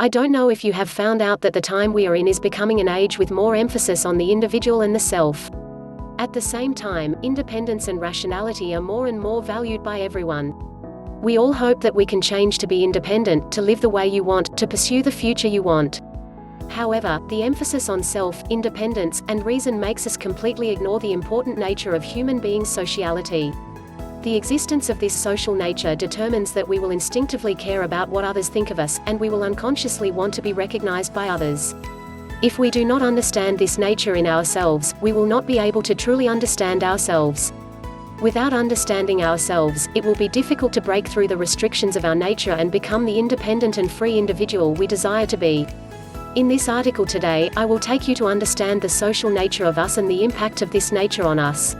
I don't know if you have found out that the time we are in is becoming an age with more emphasis on the individual and the self. At the same time, independence and rationality are more and more valued by everyone. We all hope that we can change to be independent, to live the way you want, to pursue the future you want. However, the emphasis on self, independence, and reason makes us completely ignore the important nature of human beings' sociality. The existence of this social nature determines that we will instinctively care about what others think of us, and we will unconsciously want to be recognized by others. If we do not understand this nature in ourselves, we will not be able to truly understand ourselves. Without understanding ourselves, it will be difficult to break through the restrictions of our nature and become the independent and free individual we desire to be. In this article today, I will take you to understand the social nature of us and the impact of this nature on us.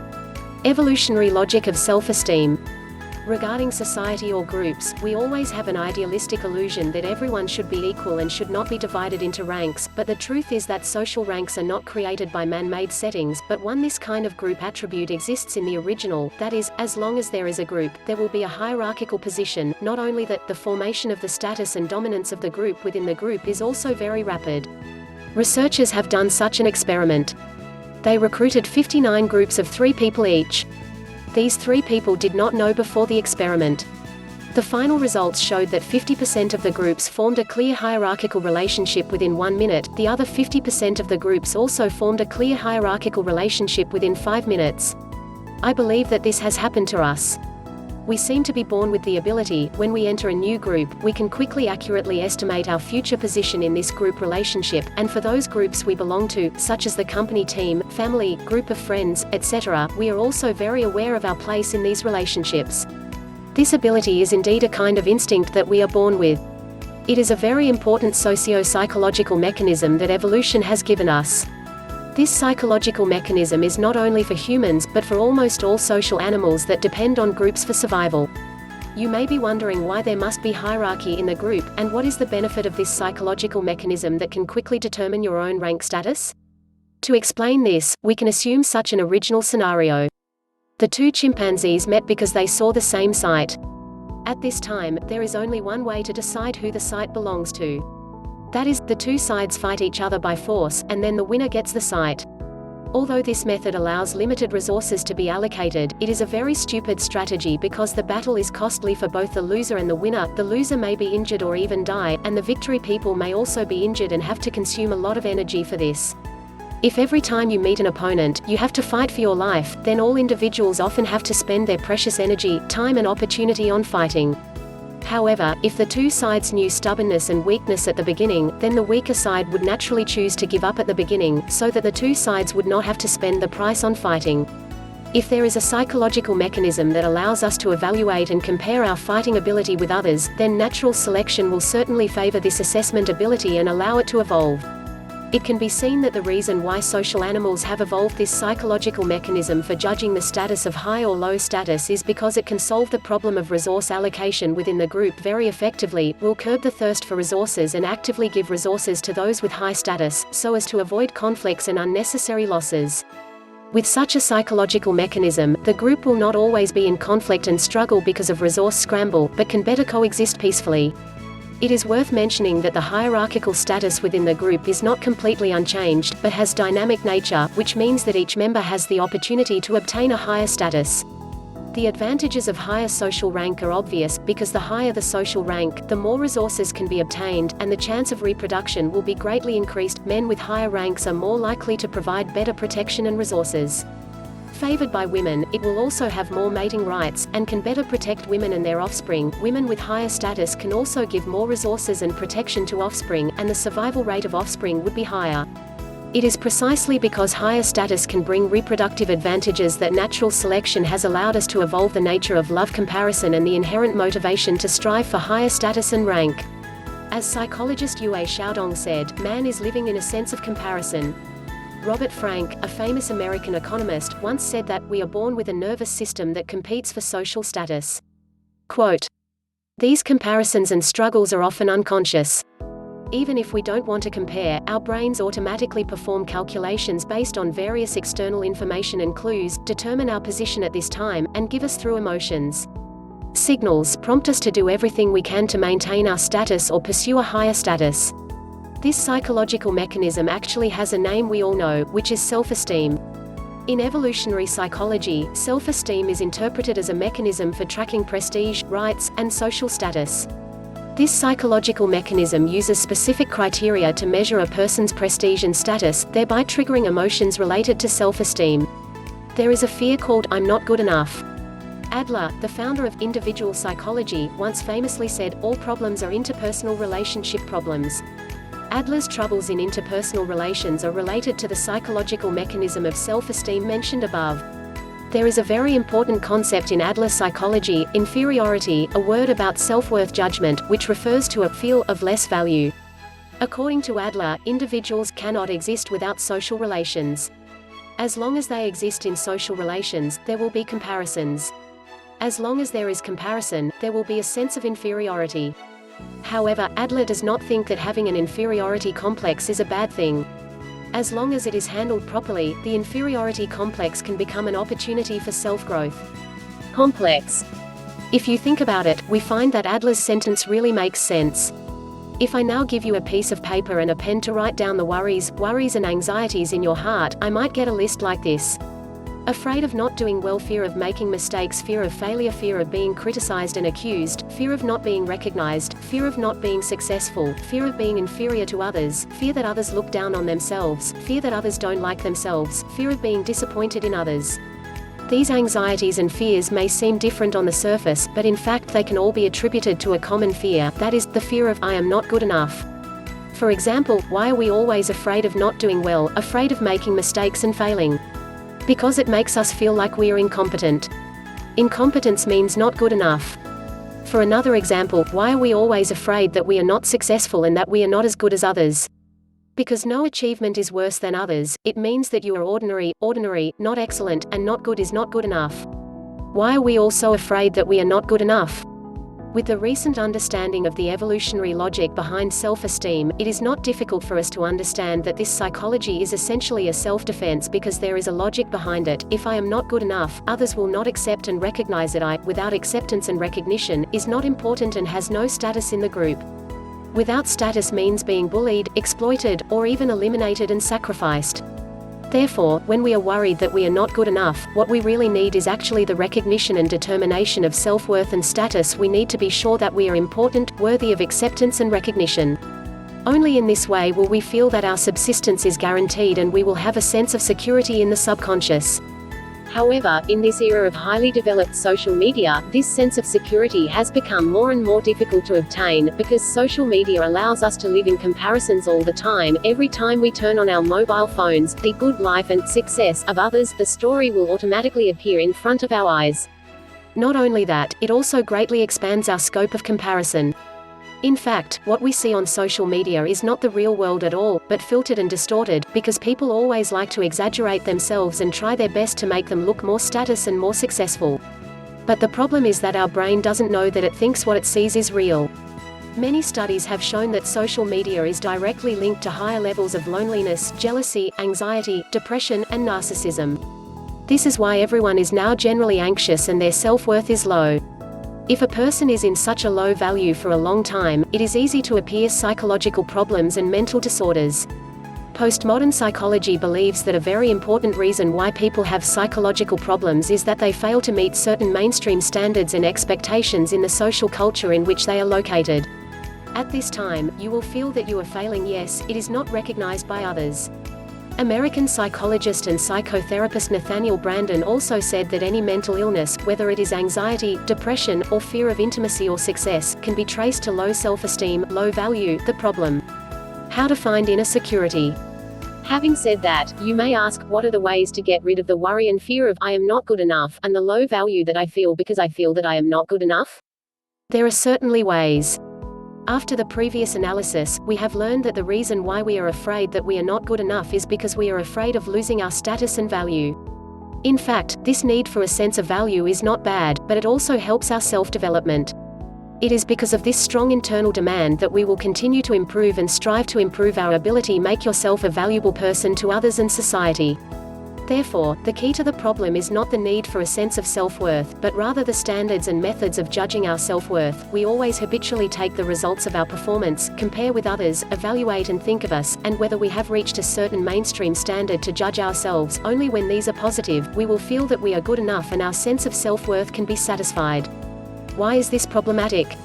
Evolutionary logic of self-esteem. Regarding society or groups, we always have an idealistic illusion that everyone should be equal and should not be divided into ranks, but the truth is that social ranks are not created by man-made settings, but this kind of group attribute exists in the original, that is, as long as there is a group, there will be a hierarchical position. Not only that, the formation of the status and dominance of the group within the group is also very rapid. Researchers have done such an experiment. They recruited 59 groups of 3 people each. These 3 people did not know before the experiment. The final results showed that 50% of the groups formed a clear hierarchical relationship within 1 minute, the other 50% of the groups also formed a clear hierarchical relationship within 5 minutes. I believe that this has happened to us. We seem to be born with the ability, when we enter a new group, we can quickly accurately estimate our future position in this group relationship, and for those groups we belong to, such as the company, team, family, group of friends, etc., we are also very aware of our place in these relationships. This ability is indeed a kind of instinct that we are born with. It is a very important socio-psychological mechanism that evolution has given us. This psychological mechanism is not only for humans, but for almost all social animals that depend on groups for survival. You may be wondering why there must be hierarchy in the group, and what is the benefit of this psychological mechanism that can quickly determine your own rank status? To explain this, we can assume such an original scenario. The 2 chimpanzees met because they saw the same sight. At this time, there is only one way to decide who the sight belongs to. That is, the 2 sides fight each other by force, and then the winner gets the sight. Although this method allows limited resources to be allocated, it is a very stupid strategy because the battle is costly for both the loser and the winner. The loser may be injured or even die, and the victory people may also be injured and have to consume a lot of energy for this. If every time you meet an opponent, you have to fight for your life, then all individuals often have to spend their precious energy, time and opportunity on fighting. However, if the 2 sides knew stubbornness and weakness at the beginning, then the weaker side would naturally choose to give up at the beginning, so that the 2 sides would not have to spend the price on fighting. If there is a psychological mechanism that allows us to evaluate and compare our fighting ability with others, then natural selection will certainly favor this assessment ability and allow it to evolve. It can be seen that the reason why social animals have evolved this psychological mechanism for judging the status of high or low status is because it can solve the problem of resource allocation within the group very effectively, will curb the thirst for resources and actively give resources to those with high status, so as to avoid conflicts and unnecessary losses. With such a psychological mechanism, the group will not always be in conflict and struggle because of resource scramble, but can better coexist peacefully. It is worth mentioning that the hierarchical status within the group is not completely unchanged, but has dynamic nature, which means that each member has the opportunity to obtain a higher status. The advantages of higher social rank are obvious, because the higher the social rank, the more resources can be obtained, and the chance of reproduction will be greatly increased. Men with higher ranks are more likely to provide better protection and resources. Favored by women, it will also have more mating rights, and can better protect women and their offspring. Women with higher status can also give more resources and protection to offspring, and the survival rate of offspring would be higher. It is precisely because higher status can bring reproductive advantages that natural selection has allowed us to evolve the nature of love comparison and the inherent motivation to strive for higher status and rank. As psychologist Yue Xiaodong said, man is living in a sense of comparison. Robert Frank, a famous American economist, once said that, "We are born with a nervous system that competes for social status." Quote, "These comparisons and struggles are often unconscious. Even if we don't want to compare, our brains automatically perform calculations based on various external information and clues, determine our position at this time, and give us through emotions. signals prompt us to do everything we can to maintain our status or pursue a higher status. This psychological mechanism actually has a name we all know, which is self-esteem. In evolutionary psychology, self-esteem is interpreted as a mechanism for tracking prestige, rights, and social status. This psychological mechanism uses specific criteria to measure a person's prestige and status, thereby triggering emotions related to self-esteem. There is a fear called "I'm not good enough." Adler, the founder of individual psychology, once famously said, "All problems are interpersonal relationship problems." Adler's troubles in interpersonal relations are related to the psychological mechanism of self-esteem mentioned above. There is a very important concept in Adler psychology, inferiority, a word about self-worth judgment, which refers to a feel of less value. According to Adler, individuals cannot exist without social relations. As long as they exist in social relations, there will be comparisons. As long as there is comparison, there will be a sense of inferiority. However, Adler does not think that having an inferiority complex is a bad thing. As long as it is handled properly, the inferiority complex can become an opportunity for self-growth. Complex. If you think about it, we find that Adler's sentence really makes sense. If I now give you a piece of paper and a pen to write down the worries and anxieties in your heart, I might get a list like this. Afraid of not doing well, fear of making mistakes, fear of failure, fear of being criticized and accused, fear of not being recognized, fear of not being successful, fear of being inferior to others, fear that others look down on themselves, fear that others don't like themselves, fear of being disappointed in others. These anxieties and fears may seem different on the surface, but in fact they can all be attributed to a common fear, that is, the fear of "I am not good enough." For example, why are we always afraid of not doing well, afraid of making mistakes and failing? Because it makes us feel like we are incompetent. Incompetence means not good enough. For another example, why are we always afraid that we are not successful and that we are not as good as others? Because no achievement is worse than others, it means that you are ordinary, not excellent, and not good is not good enough. Why are we also afraid that we are not good enough? With the recent understanding of the evolutionary logic behind self-esteem, it is not difficult for us to understand that this psychology is essentially a self-defense because there is a logic behind it. If I am not good enough, others will not accept and recognize that I, without acceptance and recognition, is not important and has no status in the group. Without status means being bullied, exploited, or even eliminated and sacrificed. Therefore, when we are worried that we are not good enough, what we really need is actually the recognition and determination of self-worth and status. We need to be sure that we are important, worthy of acceptance and recognition. Only in this way will we feel that our subsistence is guaranteed and we will have a sense of security in the subconscious. However, in this era of highly developed social media, this sense of security has become more and more difficult to obtain, because social media allows us to live in comparisons all the time. Every time we turn on our mobile phones, the good life and success of others, the story will automatically appear in front of our eyes. Not only that, it also greatly expands our scope of comparison. In fact, what we see on social media is not the real world at all, but filtered and distorted, because people always like to exaggerate themselves and try their best to make them look more status and more successful. But the problem is that our brain doesn't know that it thinks what it sees is real. Many studies have shown that social media is directly linked to higher levels of loneliness, jealousy, anxiety, depression, and narcissism. This is why everyone is now generally anxious and their self-worth is low. If a person is in such a low value for a long time, it is easy to appear psychological problems and mental disorders. Postmodern psychology believes that a very important reason why people have psychological problems is that they fail to meet certain mainstream standards and expectations in the social culture in which they are located. At this time, you will feel that you are failing. Yes, it is not recognized by others. American psychologist and psychotherapist Nathaniel Branden also said that any mental illness, whether it is anxiety, depression, or fear of intimacy or success, can be traced to low self-esteem, low value. The problem. How to find inner security. Having said that, you may ask, what are the ways to get rid of the worry and fear of "I am not good enough" and the low value that I feel because I feel that I am not good enough? There are certainly ways. After the previous analysis, we have learned that the reason why we are afraid that we are not good enough is because we are afraid of losing our status and value. In fact, this need for a sense of value is not bad, but it also helps our self-development. It is because of this strong internal demand that we will continue to improve and strive to improve our ability. Make yourself a valuable person to others and society. Therefore, the key to the problem is not the need for a sense of self-worth, but rather the standards and methods of judging our self-worth. We always habitually take the results of our performance, compare with others, evaluate and think of us, and whether we have reached a certain mainstream standard to judge ourselves. Only when these are positive, we will feel that we are good enough and our sense of self-worth can be satisfied. Why is this problematic?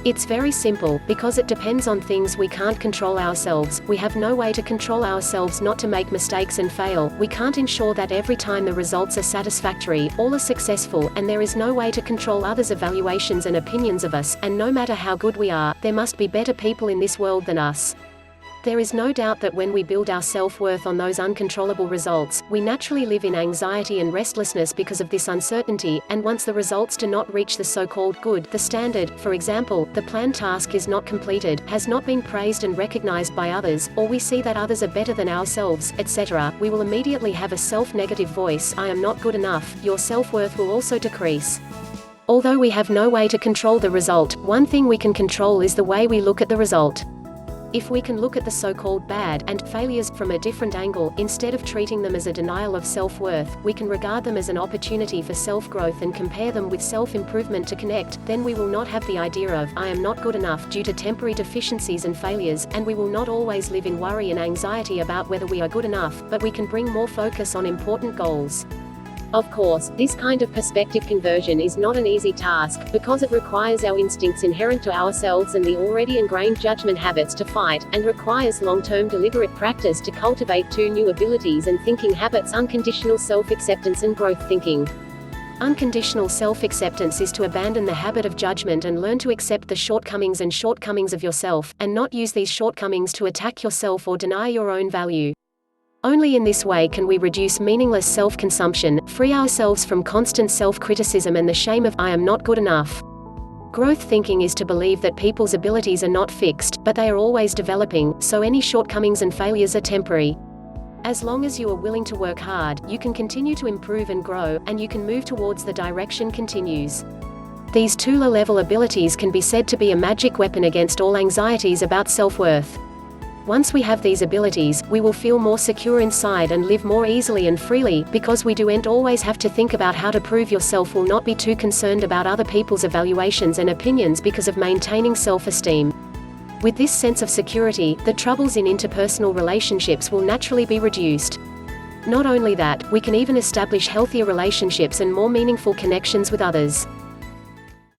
It's very simple, because it depends on things we can't control ourselves. We have no way to control ourselves not to make mistakes and fail. We can't ensure that every time the results are satisfactory, all are successful, and there is no way to control others' evaluations and opinions of us, and no matter how good we are, there must be better people in this world than us. There is no doubt that when we build our self-worth on those uncontrollable results, we naturally live in anxiety and restlessness because of this uncertainty, and once the results do not reach the so-called good, the standard, for example, the planned task is not completed, has not been praised and recognized by others, or we see that others are better than ourselves, etc., we will immediately have a self-negative voice, I am not good enough. Your self-worth will also decrease. Although we have no way to control the result, one thing we can control is the way we look at the result. If we can look at the so-called bad and failures from a different angle, instead of treating them as a denial of self-worth, we can regard them as an opportunity for self-growth and compare them with self-improvement to connect, then we will not have the idea of, I am not good enough due to temporary deficiencies and failures, and we will not always live in worry and anxiety about whether we are good enough, but we can bring more focus on important goals. Of course, this kind of perspective conversion is not an easy task, because it requires our instincts inherent to ourselves and the already ingrained judgment habits to fight, and requires long-term deliberate practice to cultivate two new abilities and thinking habits: unconditional self-acceptance and growth thinking. Unconditional self-acceptance is to abandon the habit of judgment and learn to accept the shortcomings of yourself, and not use these shortcomings to attack yourself or deny your own value. Only in this way can we reduce meaningless self-consumption, free ourselves from constant self-criticism and the shame of, I am not good enough. Growth thinking is to believe that people's abilities are not fixed, but they are always developing, so any shortcomings and failures are temporary. As long as you are willing to work hard, you can continue to improve and grow, and you can move towards the direction continues. These two low-level abilities can be said to be a magic weapon against all anxieties about self-worth. Once we have these abilities, we will feel more secure inside and live more easily and freely, because we don't always have to think about how to prove yourself, will not be too concerned about other people's evaluations and opinions because of maintaining self-esteem. With this sense of security, the troubles in interpersonal relationships will naturally be reduced. Not only that, we can even establish healthier relationships and more meaningful connections with others.